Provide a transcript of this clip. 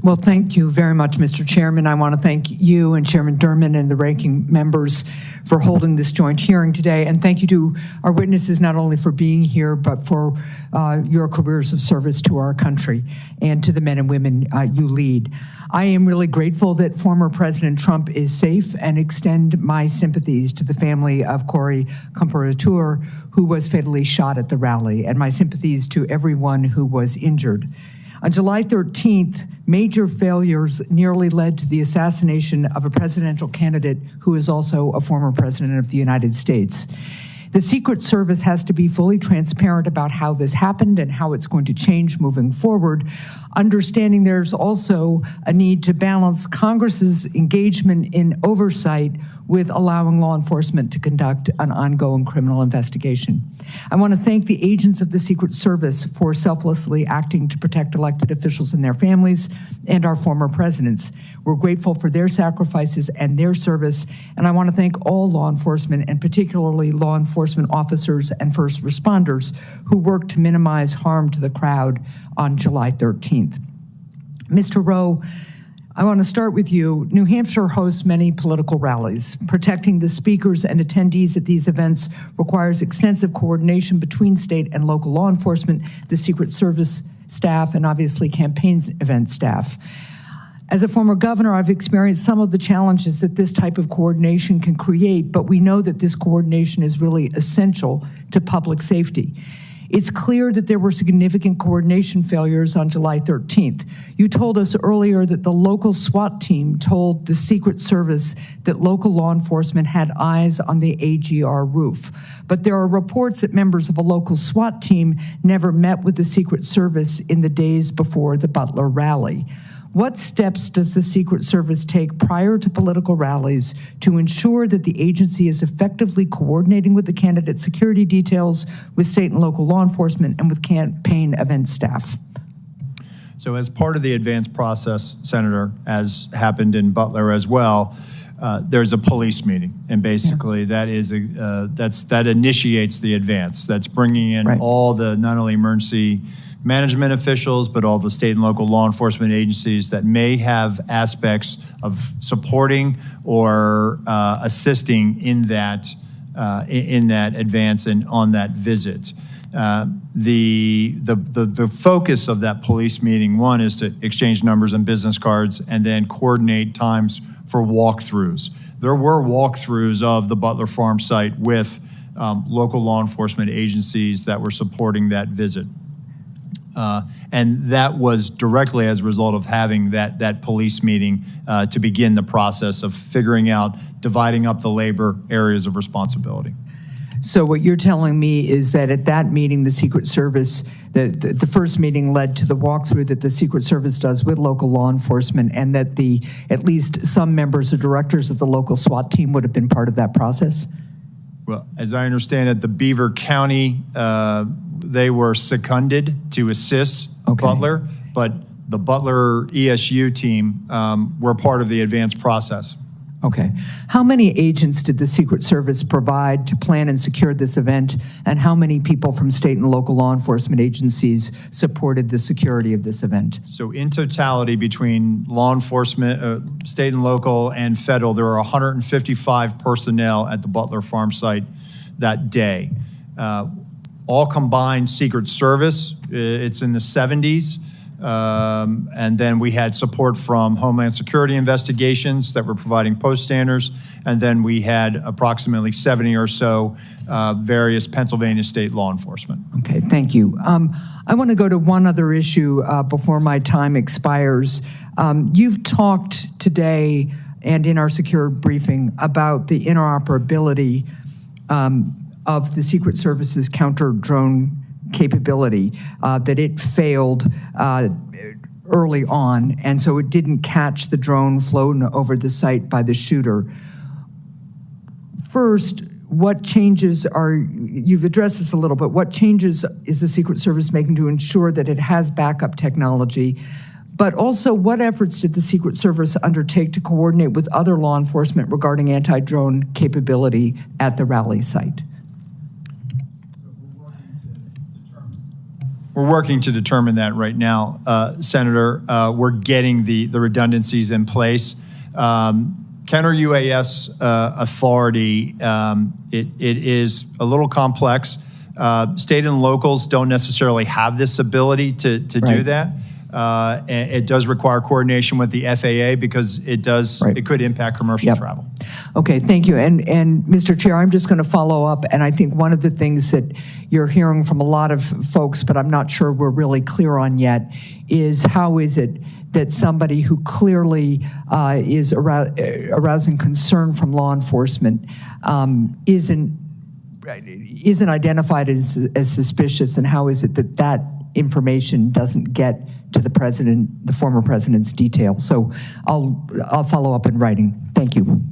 Well, thank you very much, Mr. Chairman. I want to thank you and Chairman Durman and the ranking members for holding this joint hearing today. And thank you to our witnesses, not only for being here, but for your careers of service to our country and to the men and women you lead. I am really grateful that former President Trump is safe and extend my sympathies to the family of Corey Comparatur, who was fatally shot at the rally, and my sympathies to everyone who was injured. On July 13th, major failures nearly led to the assassination of a presidential candidate who is also a former president of the United States. The Secret Service has to be fully transparent about how this happened and how it's going to change moving forward, understanding there's also a need to balance Congress's engagement in oversight with allowing law enforcement to conduct an ongoing criminal investigation. I want to thank the agents of the Secret Service for selflessly acting to protect elected officials and their families and our former presidents. We're grateful for their sacrifices and their service, and I want to thank all law enforcement, and particularly law enforcement officers and first responders who worked to minimize harm to the crowd on July 13th. Mr. Rowe, I want to start with you. New Hampshire hosts many political rallies. Protecting the speakers and attendees at these events requires extensive coordination between state and local law enforcement, the Secret Service staff, and obviously campaign event staff. As a former governor, I've experienced some of the challenges that this type of coordination can create, but we know that this coordination is really essential to public safety. It's clear that there were significant coordination failures on July 13th. You told us earlier that the local SWAT team told the Secret Service that local law enforcement had eyes on the AGR roof. But there are reports that members of a local SWAT team never met with the Secret Service in the days before the Butler rally. What steps does the Secret Service take prior to political rallies to ensure that the agency is effectively coordinating with the candidate security details, with state and local law enforcement, and with campaign event staff? So as part of the advance process, Senator, as happened in Butler as well, there's a police meeting, and basically that is that initiates the advance. That's bringing in all the not only emergency management officials, but all the state and local law enforcement agencies that may have aspects of supporting or assisting in that advance and on that visit. The focus of that police meeting, one, is to exchange numbers and business cards, and then coordinate times for walkthroughs. There were walkthroughs of the Butler Farm site with local law enforcement agencies that were supporting that visit. And that was directly as a result of having that police meeting to begin the process of figuring out, dividing up the labor areas of responsibility. So what you're telling me is that at that meeting, the Secret Service, the first meeting led to the walkthrough that the Secret Service does with local law enforcement, and that at least some members or directors of the local SWAT team would have been part of that process? Well, as I understand it, the Beaver County, they were seconded to assist Butler, but the Butler ESU team were part of the advance process. Okay. How many agents did the Secret Service provide to plan and secure this event, and how many people from state and local law enforcement agencies supported the security of this event? So in totality, between law enforcement, state and local, and federal, there are 155 personnel at the Butler Farm site that day. All combined Secret Service, it's in the 70s. And then we had support from Homeland Security investigations that were providing post standers. And then we had approximately 70 or so various Pennsylvania state law enforcement. Okay, thank you. I want to go to one other issue before my time expires. You've talked today and in our secure briefing about the interoperability of the Secret Service's counter-drone capability, that it failed early on, and so it didn't catch the drone flown over the site by the shooter. First, what changes you've addressed this a little bit, what changes is the Secret Service making to ensure that it has backup technology? But also, what efforts did the Secret Service undertake to coordinate with other law enforcement regarding anti-drone capability at the rally site? We're working to determine that right now, Senator. We're getting the redundancies in place. Counter UAS authority, it is a little complex. State and locals don't necessarily have this ability to do that. And it does require coordination with the FAA because it could impact commercial travel. Okay, thank you. And Mr. Chair, I'm just going to follow up, and I think one of the things that you're hearing from a lot of folks, but I'm not sure we're really clear on yet, is how is it that somebody who clearly is arousing concern from law enforcement isn't identified as suspicious, and how is it that that information doesn't get to the president, the former president's detail? So I'll follow up in writing. Thank you.